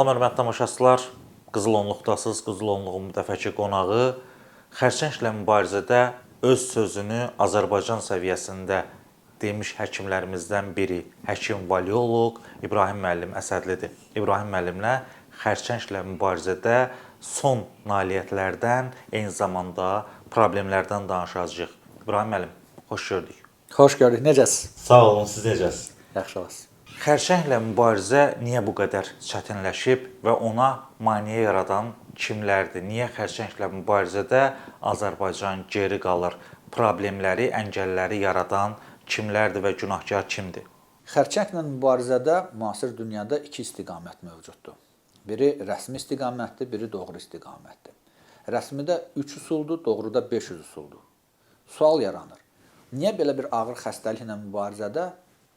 Salam, hörmətli tamaşaçılar. Qızıl Onluqdasınız. Qızıl Onluğun bu dəfəki qonağı xərçənglə mübarizədə öz sözünü Azərbaycan səviyyəsində demiş həkimlərimizdən biri, həkim valioloq İbrahim müəllim Əsədlidir. İbrahim müəllimlə xərçənglə mübarizədə son nailiyyətlərdən, eyni zamanda problemlərdən danışacağıq. İbrahim müəllim, xoş gördük. Xoş gördük. Necəsiz? Sağ olun, siz necəsiz? Yaxşı olasınız. Xərçənglə mübarizə niyə bu qədər çətinləşib və ona maneə yaradan kimlərdir? Niyə xərçənglə mübarizədə Azərbaycan geri qalır? Problemləri, əngəlləri yaradan kimlərdir və günahkar kimdir? Xərçənglə mübarizədə müasir dünyada iki istiqamət mövcuddur. Biri rəsmi istiqamətdir, biri doğru istiqamətdir. Rəsmidə 3 üsuldur, doğruda 500 üsuldur. Sual yaranır. Niyə belə bir ağır xəstəliklə mübarizədə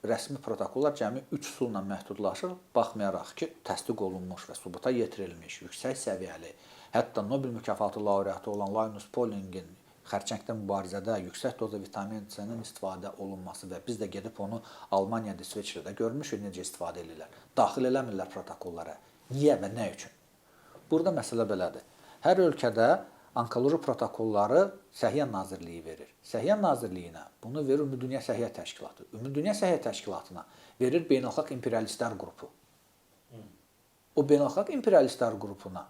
rəsmi protokollar cəmi 3 üsulla məhdudlaşır, baxmayaraq ki, təsdiq olunmuş və sübuta yetirilmiş, yüksək səviyyəli, hətta Nobel mükafatı laureatı olan Linus Paulingin xərçənglə mübarizədə yüksək dozda vitamin C-nin istifadə olunması və biz də gedib onu Almaniyada, İsveçrədə görmüşük, necə istifadə edirlər. Daxil eləmirlər protokollara. Niyə və nə üçün? Burada məsələ belədir. Hər ölkədə onkoloji protokolları Səhiyyə Nazirliyi verir. Səhiyyə Nazirliyinə bunu verir Ümumdünya Səhiyyə Təşkilatı. Ümumdünya Səhiyyə Təşkilatına verir Beynəlxalq İmperialistlər qrupu. O Beynəlxalq İmperialistlər qrupuna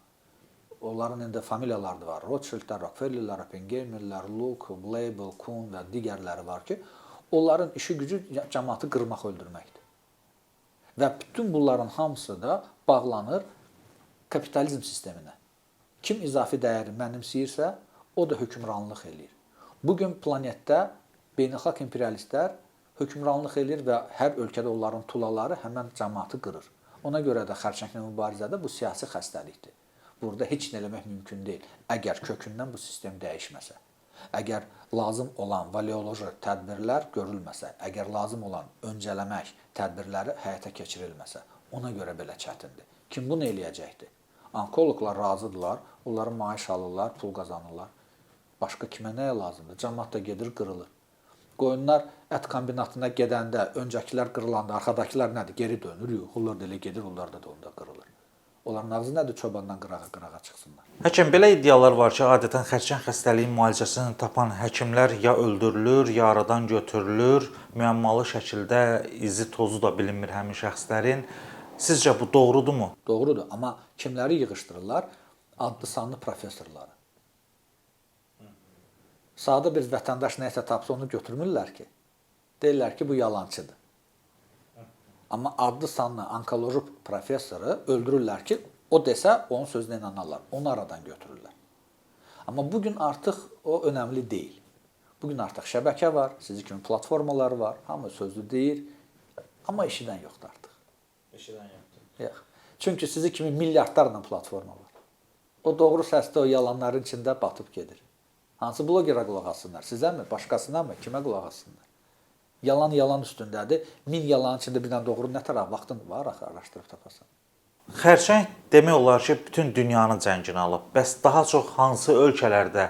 onların indi familiyaları da var. Rothschildlər, Rockefellerlər, Oppenheimerlər, Luke, Blabel, Kuhn və digərləri var ki, onların işi gücü cəmaatı qırmaq, öldürməkdir. Və bütün bunların hamısı da bağlanır kapitalizm sisteminə. Kim izafi dəyəri mənimsəyirsə, o da hökmranlıq eləyir. Bugün planetdə beynəlxalq imperialistlər hökmranlıq eləyir və hər ölkədə onların tulaları həmən cəmaatı qırır. Ona görə də xərçənglə mübarizədə bu siyasi xəstəlikdir. Burada heç nə eləmək mümkün deyil, əgər kökündən bu sistem dəyişməsə. Əgər lazım olan valioloji tədbirlər görülməsə, əgər lazım olan öncələmək tədbirləri həyata keçirilməsə, ona görə belə çətindir. Kim bunu eləyəcəkdir? Onkoloqlar razıdırlar, onların maaş alırlar, pul qazanırlar. Başqa kimə nəyə lazımdır? Cəmaat da gedir, qırılır. Qoyunlar ət kombinatına gedəndə, öncəkilər qırılanda, arxadakılar nədir? Geri dönür, yox, onlar da elə gedir, onlar da onda qırılır. Onların ağzı nədir? Çobandan qırağa çıxsınlar. Həkim, belə iddialar var ki, adətən xərçəng xəstəliyin müalicəsini tapan həkimlər ya öldürülür, ya aradan götürülür, müəmmalı şəkildə izi tozu da bilinmir həmin şəxslərin. Sizcə bu doğrudurmu? Doğrudur, amma kimləri yığışdırırlar? Adlı sanlı professorları. Sadə bir vətəndaş nəsə tapsa onu götürmürlər ki. Deyirlər ki, bu yalançıdır. Amma adlı sanlı onkoloji professoru öldürürlər ki, o desə onun sözünə inanarlar. Onu aradan götürürlər. Amma bugün artıq o önəmli deyil. Bugün artıq şəbəkə var, sizi kimi platformalar var, hamı sözü deyir, amma eşidən yoxdur artıq. Eşidən yoxdur. Yox. Çünki sizi kimi milyardlarla platforma var. O doğru səsdə o yalanların içində batıb gedir. Hansı blogerə qulaq assınlar? Sizə mi? Başqasına mı? Kimə qulaq assınlar? Yalan üstündədir. 1000 yalanın içində bir dənə doğru nə tərəf vaxtın var, araşdırıb tapasan. Xərçəng demək olar ki, bütün dünyanın cəngini alıb. Bəs daha çox hansı ölkələrdə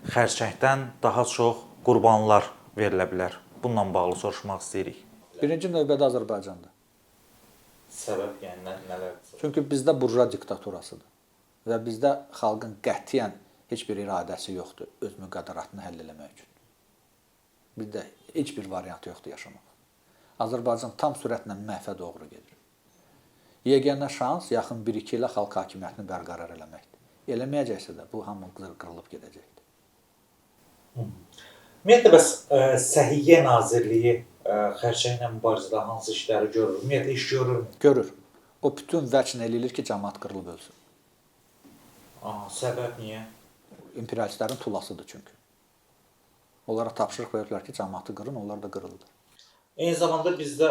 xərçəngdən daha çox qurbanlar verilə bilər? Bununla bağlı soruşmaq istəyirik. Birinci növbədə Azərbaycanda. Səbəb, yəni nələrdir? Çünki bizdə burjua diktaturasıdır. Və bizdə xalqın qətiyyən heç bir iradəsi yoxdur öz müqəddəratını həll eləmək üçün. Bizdə heç bir variant yoxdur yaşamaq. Azərbaycan tam sürətlə məhvə doğru gedir. Yeganə şans yaxın 1-2 ilə xalq hakimiyyətini bərqərar eləməkdir. Eləməyəcəksə də bu hamı qırılıb gedəcəkdir. Ümumiyyətlə, bəs Səhiyyə Nazirliyi xərçənglə mübarizədə hansı işləri görür? Ümumiyyətlə, iş görürmü? Görür. O bütün vəçn eləyilir ki, cəmaat qırılıb ölsün. Səbəb niyə? İmperialistlərin tulasıdır çünki. Onlara tapşırıq veriblər ki, cəmaatı qırın, onlar da qırıldı. Eyni zamanda bizdə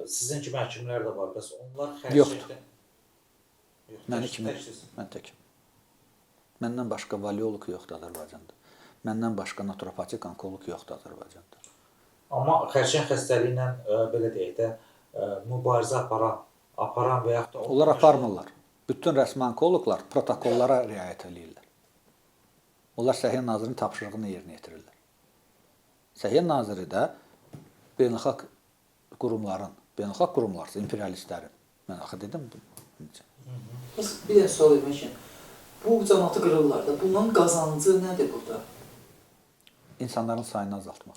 sizin kimi həkimlər də var. Bəs onlar xərçəngdən... Məni kimi? Mən təkim. Məndən başqa valioloq yoxdur Azərbaycanda. Məndən başqa naturopatik onkoloq yoxdur Azərbaycanda. Amma xərçəng xəstəliyi ilə, belə deyək də, mübarizə aparan və yaxud da... Onlar aparmırlar. Bütün rəsmi onkoloqlar protokollara riayət edirlər. Onlar Səhiyyə Nazirinin tapşırığını yerinə yetirirlər. Səhiyyə Naziri də beynəlxalq qurumların, imperialistlərin, mən axı dedim, Bəs bir də sual vermək üçün, bu cəmaatı qırırlar da, bunların qazancı nədir burada? İnsanların sayını azaltmaq.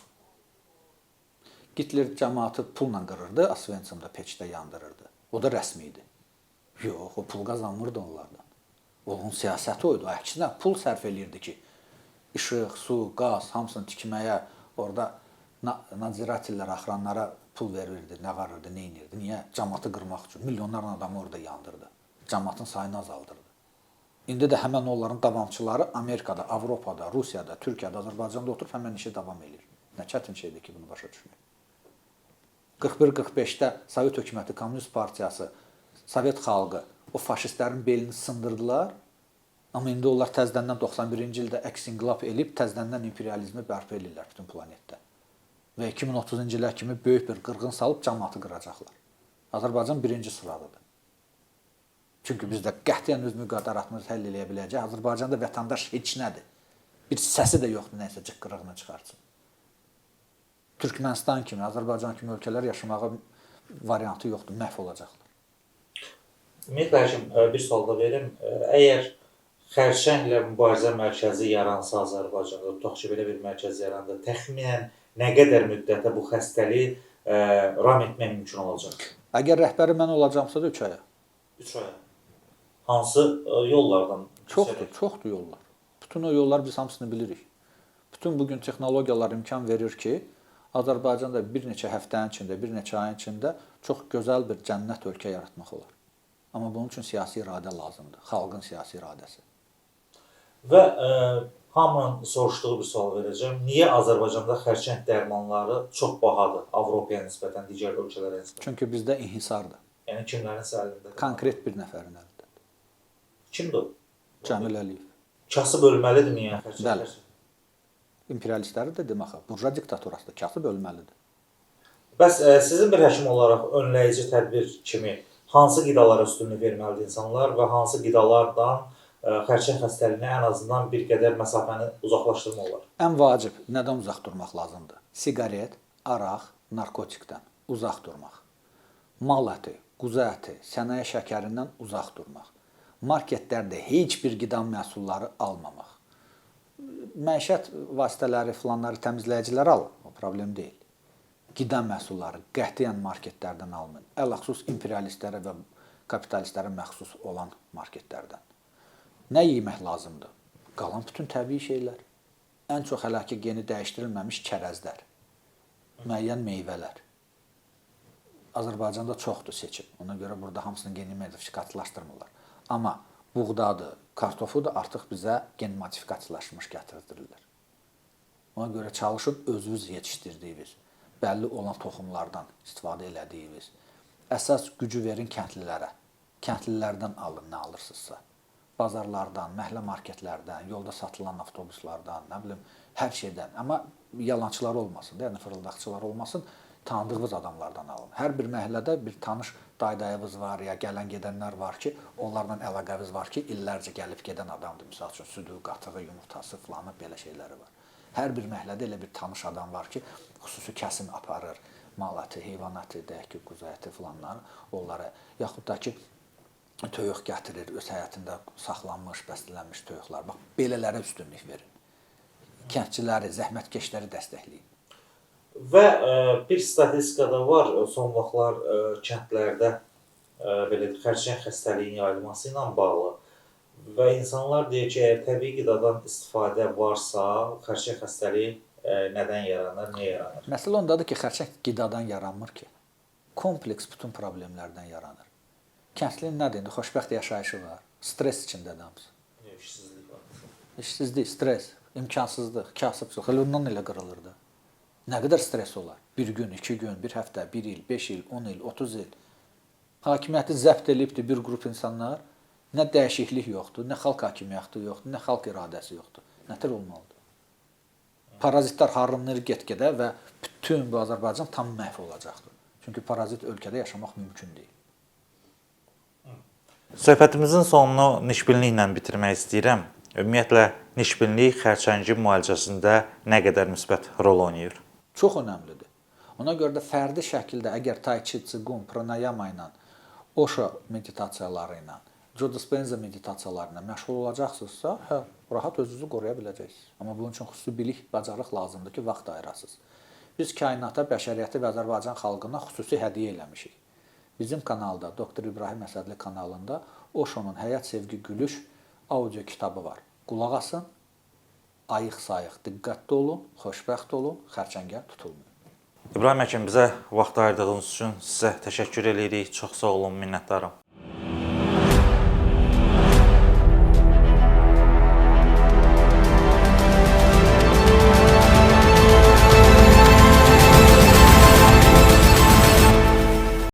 Hitler cəmaatı pulla qırırdı, Osvensimdə peçdə yandırırdı. O da rəsmi idi. Yox, o pul qazanmırdı onlardan. Onun siyasəti oydu. Əksinə pul sərf eləyirdi ki, işıq, su, qaz hamısını tikməyə, orada nadziratellər, axranlara pul verirdi, nə varırdı, nə inirdi. Niyə? Cəmaatı qırmaq üçün. Milyonlarla adamı orada yandırdı. Cəmaatın sayını azaldırdı. İndi də həmən onların davamçıları Amerikada, Avropada, Rusiyada, Türkiyədə, Azərbaycanda oturub həmən işi davam edir. Nə çətin şeydir ki, bunu başa düşmək. 41-45-də Sovet hökuməti, Komünist partiyası, Sovet xalqı o faşistlərin belini sındırdılar. Amma indi onlar təzədən 91-ci ildə əks inqilab elib təzədən imperializmi bərpa edirlər bütün planetdə. Və 2030-cu illər kimi böyük bir qırğın salıb cəmaatı qıracaqlar. Azərbaycan birinci sıradadır. Çünki bizdə qətiyyən öz müqadiratımızı həll eləyə biləcək. Azərbaycanda vətəndaş heç nədir. Bir səsi də yoxdur, nəsə cıqqırığını çıxartsın. Türkmənistan kimi, Azərbaycan kimi ölkələr yaşamağa variantı yoxdur, məhv olacaqlar. Ümumiyyətlə, həkim, bir sual da verim. Əgər xərçənglə mübarizə mərkəzi yaransa Azərbaycanda, tutaq ki, belə bir mərkəz yarandı, təxminən nə qədər müddətə bu xəstəliyi ram etmək mümkün olacaq? Əgər rəhbəri mən olacamsa da 3 aya. 3 aya. Hansı yollardan? Çoxdur yollar. Bütün o yollar biz hamısını bilirik. Bütün bugün texnologiyalar imkan verir ki, Azərbaycanda bir neçə həftənin içində, bir neçə ayın içində çox gözəl bir cənnət ölkə yaratmaq olar. Amma bunun üçün siyasi iradə lazımdır, xalqın siyasi iradəsi. Və hamının soruşduğu bir sual verəcəm. Niyə Azərbaycanda xərçəng dərmanları çox bahadır Avropaya nisbətən, digər ölkələrə nisbətən? Çünki bizdə inhisardır. Yəni kimlərin əlindədir? Konkret bir nəfərin əlindədir. Kimdir? Cəmil Əliyev. Kasıb ölməlidirmi yəni xərçəng? Bəli. İmperialistləri də demək, burja diktaturasıdır, kasıb ölməlidir. Bəs sizin bir həkim olaraq önləyici tədbir kimi hansı qidalara üstünlük verməlidir insanlar və hansı qidalardan xərçəng xəstəliyinə ən azından bir qədər məsafəni uzaqlaşdırmaq olar? Ən vacib nədən uzaq durmaq lazımdır? Siqaret, araq, narkotikdən uzaq durmaq. Mal əti, quzu əti, sənaye şəkərindən uzaq durmaq. Marketlərdə heç bir qida məhsulları almamaq. Məişət vasitələri, filanları, təmizləyicilər alın, o problem deyil. Qida məhsulları qətiyyən marketlərdən almayın. Ələxüsus imperialistlərə və kapitalistlərə məxsus olan marketlərdən. Nə yemək lazımdır? Qalan bütün təbii şeylər. Ən çox hələ ki geni dəyişdirilməmiş kərəzlər, müəyyən meyvələr. Azərbaycanda çoxdur seçim. Ona görə burada hamısını geni modifikatlaşdırmırlar. Amma buğdadır, kartofudur artıq bizə gen modifikasiyalaşmış gətirdirilir. Ona görə çalışın özünüz yetişdirdiyiniz, bəlli olan toxumlardan istifadə elədiyiniz. Əsas gücü verin kəndlilərə. Kəndlilərdən alın nə alırsınızsa. Bazarlardan, məhəllə marketlərdən, yolda satılan avtobuslardan, nə bilim, hər şeydən. Amma yalançılar olmasın, yəni fırıldaqçılar olmasın, tanıdığınız adamlardan alın. Hər bir məhəllədə bir tanış daydayınız var, ya gələn gedənlər var ki, onlarla əlaqəniz var ki, illərcə gəlib gedən adamdır. Məsəl üçün südü, qatığı, yumurtası filanı belə şeyləri var. Hər bir məhəllədə elə bir tanış adam var ki, xüsusi kəsim aparır, mal əti, heyvan əti, deyək ki, quzu əti filanları onlara, yaxud da ki, toyuq gətirir, öz həyatında saxlanmış, bəslənmiş toyuqlar. Bax, belələrə üstünlük verin. Kəndçiləri, zəhmətkeşləri dəstəkləyin. Və bir statistikada var, son vaxtlar kəndlərdə belə xərçəng xəstəliyinin yayılması ilə bağlı və insanlar deyir ki, əgər təbii qidadan istifadə varsa, xərçəng xəstəliyi nədən yaranır, niyə yaranır? Məsələ ondadır ki, xərçəng qidadan yaranmır ki. Kompleks bütün problemlərdən yaranır. Kəndlinin nədir? İndi xoşbəxt yaşayışı var, stres içindədir hamısı. İşsizlik var. İşsizlik, stres, imkansızlıq, kasıbçılıq, elə ondan elə qırılır da. Nə qədər stres olar? Bir gün, 2 gün, bir həftə, 1 il, 5 il, 10 il, 30 il. Hakimiyyəti zəbt edibdir bir qrup insanlar. Nə dəyişiklik yoxdur, nə xalq hakimiyyəti yoxdur, nə xalq iradəsi yoxdur. Nətər olmalıdır? Parazitlər harınır get-gedə və bütün bu Azərbaycan tam məhv olacaqdır. Çünki parazit ölkədə yaşamaq mümkün deyil. Söhbətimizin sonunu nişbinliklə bitirmək istəyirəm. Ümumiyyətlə, nişbinlik xərçəngin müalicəsində nə qədər müsbət rol oynayır? Çox önəmlidir. Ona görə də fərdi şəkildə əgər tai chi, qigong, pranayama ilə, oşo meditasiyaları ilə Joe Dispenza meditasiyalarına məşğul olacaqsınızsa, hə, rahat özünüzü qoruya biləcəksiniz. Amma bunun üçün xüsusi bilik, bacarıq lazımdır ki, vaxt ayırasınız. Biz kainata, bəşəriyyəti və Azərbaycan xalqına xüsusi hədiyyə eləmişik. Bizim kanalda, Doktor İbrahim Əsədli kanalında Oşonun Həyat, Sevgi, Gülüş audio kitabı var. Qulaq asın, ayıq-sayıq, diqqətli olun, xoşbəxt olun, xərçəngə tutulmayın. İbrahim həkim, bizə vaxt ayırdığınız üçün sizə təşəkkür edirik. Çox sağ olun, minnətdarım.